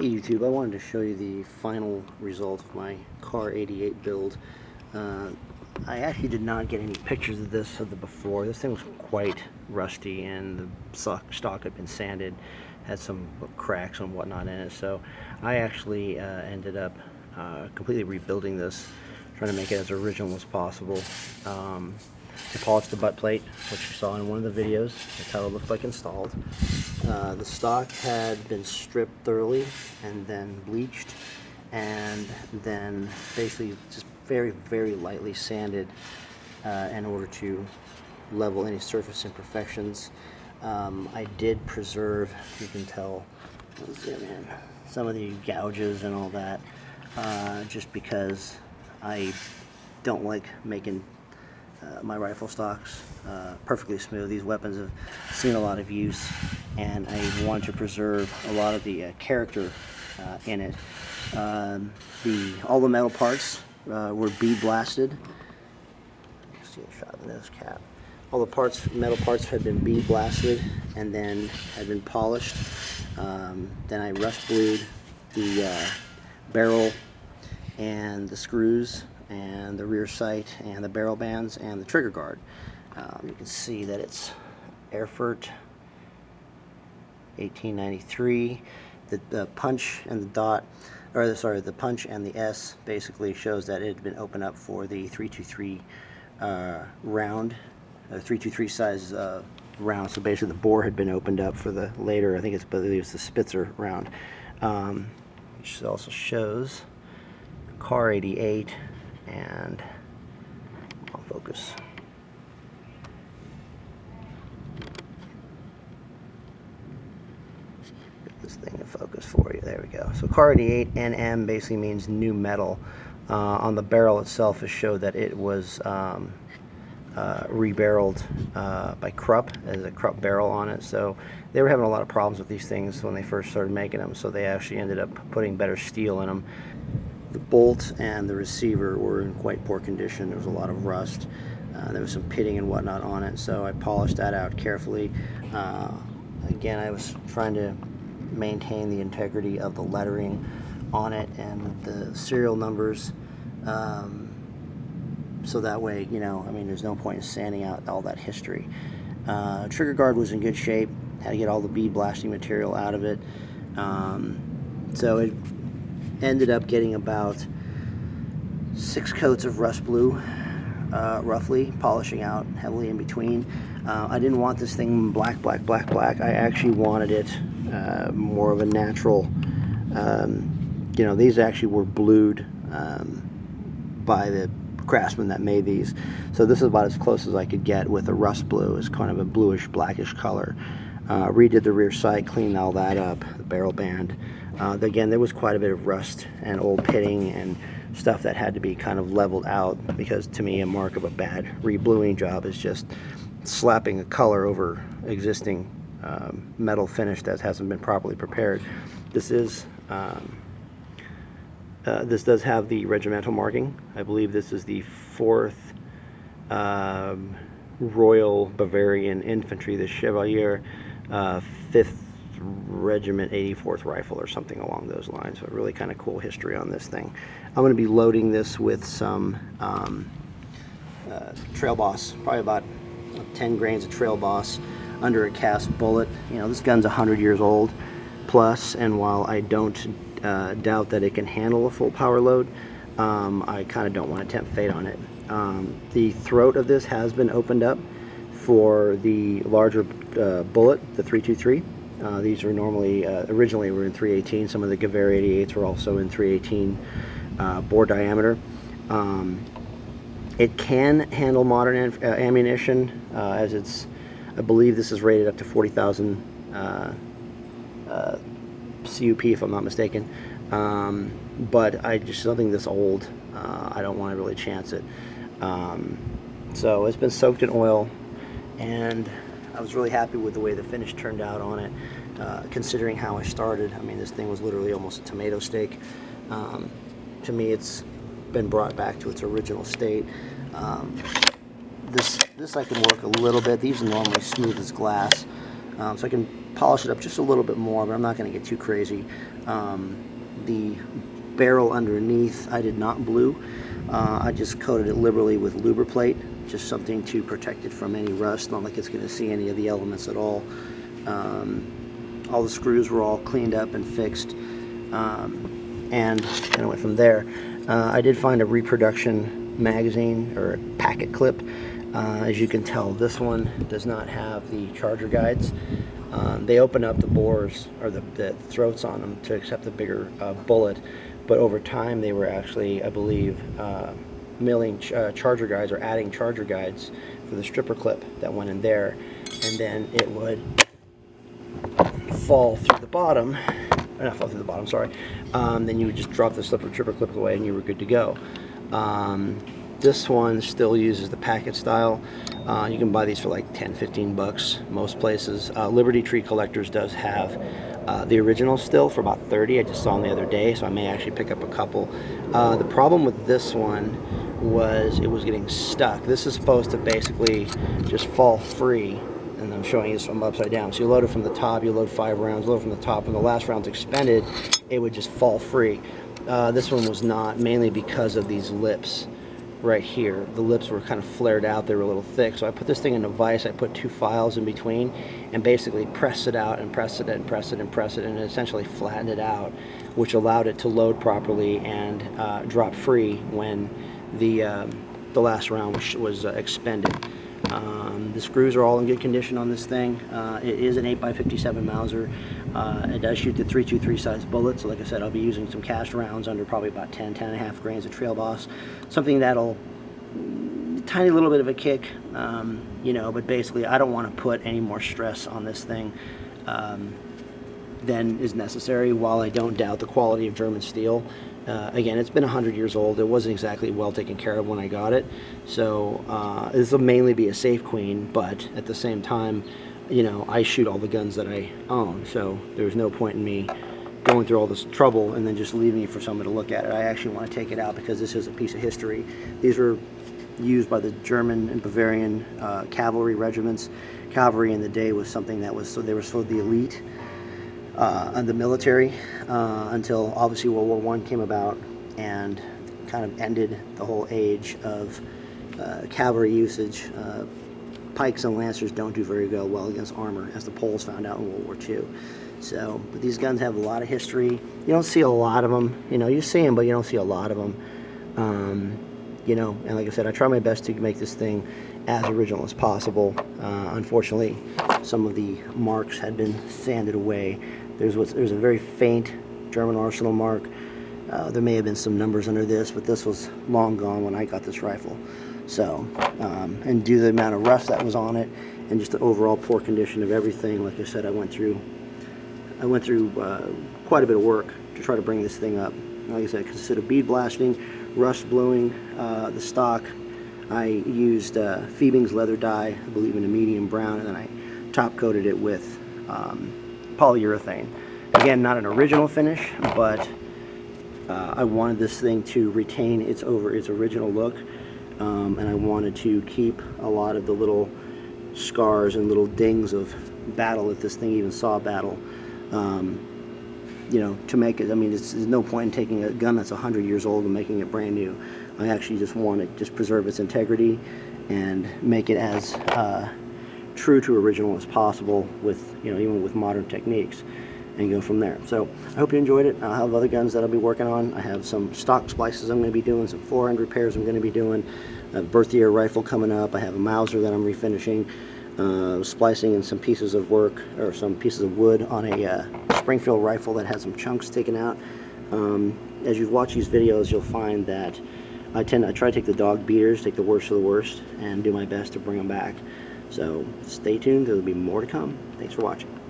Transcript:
Hey YouTube, I wanted to show you the final result of my Car 88 build. I actually did not get any pictures of the before. This thing was quite rusty and the stock had been sanded, had some cracks and whatnot in it. So I actually ended up completely rebuilding this, trying to make it as original as possible. I polished the butt plate, which you saw in one of the videos. That's how it looked like installed. The stock had been stripped thoroughly and then bleached, and then basically just very, very lightly sanded in order to level any surface imperfections. I did preserve, you can tell, I'll zoom in, some of the gouges and all that, just because I don't like making my rifle stocks perfectly smooth. These weapons have seen a lot of use, and I want to preserve a lot of the character in it. All the metal parts were bead blasted. See a shot of the nose cap. All the metal parts had been bead blasted and then had been polished. Then I rust blued the barrel and the screws and the rear sight and the barrel bands and the trigger guard. You can see that it's Erfurt 1893. The punch and the dot, or sorry, the punch and the S basically shows that it had been opened up for the 323 round, 323 size round. So basically the bore had been opened up for the later, I believe it's the Spitzer round. Which also shows Car 88. And I'll focus. Get this thing to focus for you. There we go. So Car 88 NM basically means new metal. On the barrel itself, it showed that it was rebarreled by Krupp, as a Krupp barrel on it. So they were having a lot of problems with these things when they first started making them. So they actually ended up putting better steel in them. The bolt and the receiver were in quite poor condition. There was a lot of rust. There was some pitting and whatnot on it, so I polished that out carefully. Again, I was trying to maintain the integrity of the lettering on it and the serial numbers, so that way, you know, I mean, there's no point in sanding out all that history. Trigger guard was in good shape. Had to get all the bead blasting material out of it. So it ended up getting about 6 coats of rust blue, roughly, polishing out heavily in between. I didn't want this thing black. I actually wanted it more of a natural, you know, these actually were blued by the craftsman that made these. So this is about as close as I could get with a rust blue. It's kind of a bluish, blackish color. Redid the rear sight, cleaned all that up, the barrel band. Again, there was quite a bit of rust and old pitting and stuff that had to be kind of leveled out, because to me a mark of a bad rebluing job is just slapping a color over existing metal finish that hasn't been properly prepared. This does have the regimental marking. I believe this is the 4th Royal Bavarian Infantry, the Chevalier 5th Regiment 84th Rifle or something along those lines. So really kind of cool history on this thing. I'm going to be loading this with some Trail Boss, probably about 10 grains of Trail Boss under a cast bullet. You know, this gun's 100 years old plus, and while I don't doubt that it can handle a full power load, I kind of don't want to tempt fate on it. The throat of this has been opened up for the larger bullet, the 323. These are normally, originally were in 318. Some of the Gewehr 88s were also in 318 bore diameter. It can handle modern ammunition, as it's, I believe this is rated up to 40,000 CUP, if I'm not mistaken. But I just, something this old, I don't want to really chance it. So it's been soaked in oil, and I was really happy with the way the finish turned out on it, considering how I started. I mean, this thing was literally almost a tomato steak. To me, it's been brought back to its original state. This I can work a little bit. These are normally smooth as glass. so I can polish it up just a little bit more, but I'm not going to get too crazy. The barrel underneath I did not blue. I just coated it liberally with Lubriplate, just something to protect it from any rust, not like it's going to see any of the elements at all. All the screws were all cleaned up and fixed, and kind of went from there. I did find a reproduction magazine or a packet clip. As you can tell, this one does not have the charger guides. They open up the bores, or the throats on them, to accept the bigger bullet, but over time they were actually, I believe, milling charger guides, or adding charger guides for the stripper clip that went in there, and then it would fall through the bottom, not fall through the bottom, sorry, then you would just drop the stripper clip away and you were good to go. This one still uses the packet style. You can buy these for like 10-15 bucks most places. Liberty Tree Collectors does have the original still for about 30. I just saw them the other day, so I may actually pick up a couple. The problem with this one was it was getting stuck. This is supposed to basically just fall free, and I'm showing you this from upside down. So you load it from the top, you load 5 rounds, load from the top, and the last round's expended, it would just fall free. This one was not, mainly because of these lips right here. The lips were kind of flared out, they were a little thick, so I put this thing in a vise. I put 2 files in between and basically pressed it out and pressed it and pressed it and pressed it, and it essentially flattened it out, which allowed it to load properly and drop free when the last round was expended. The screws are all in good condition on this thing. It is an 8x57 Mauser. It does shoot the .323 size bullet, so like I said, I'll be using some cast rounds under probably about 10.5 grains of Trail Boss. Something that'll, tiny little bit of a kick, you know, but basically I don't want to put any more stress on this thing than is necessary, while I don't doubt the quality of German steel. Again, it's been 100 years old. It wasn't exactly well taken care of when I got it, so this will mainly be a safe queen, but at the same time, you know, I shoot all the guns that I own, so there's no point in me going through all this trouble and then just leaving it for someone to look at it. I actually want to take it out because this is a piece of history. These were used by the German and Bavarian cavalry regiments. Cavalry in the day was something that was, so they were sort of the elite of the military, until obviously World War I came about and kind of ended the whole age of cavalry usage. Pikes and lancers don't do very well against armor, as the Poles found out in World War II. So, but these guns have a lot of history. You don't see a lot of them. You know, you see them, but you don't see a lot of them. You know, and like I said, I try my best to make this thing as original as possible. Unfortunately, some of the marks had been sanded away. There's a very faint German arsenal mark. There may have been some numbers under this, but this was long gone when I got this rifle. So, and due to the amount of rust that was on it, and just the overall poor condition of everything, like I said, I went through quite a bit of work to try to bring this thing up. Like I said, it consisted of bead blasting, rust bluing, the stock. I used Fiebing's leather dye, I believe in a medium brown, and then I top coated it with polyurethane. Again, not an original finish, but I wanted this thing to retain its original look, and I wanted to keep a lot of the little scars and little dings of battle, if this thing even saw battle. You know, to make it, I mean, there's no point in taking a gun that's 100 years old and making it brand new. I actually just want to just preserve its integrity and make it as true to original as possible, with, you know, even with modern techniques, and go from there. So I hope you enjoyed it. I'll have other guns that I'll be working on. I have some stock splices I'm going to be doing, some forend repairs I'm going to be doing, a Berthier rifle coming up. I have a Mauser that I'm refinishing, splicing in some pieces of work, or some pieces of wood on a Springfield rifle that had some chunks taken out. As you watch these videos, you'll find that I try to take the dog beaters, take the worst of the worst, and do my best to bring them back. So stay tuned, there'll be more to come. Thanks for watching.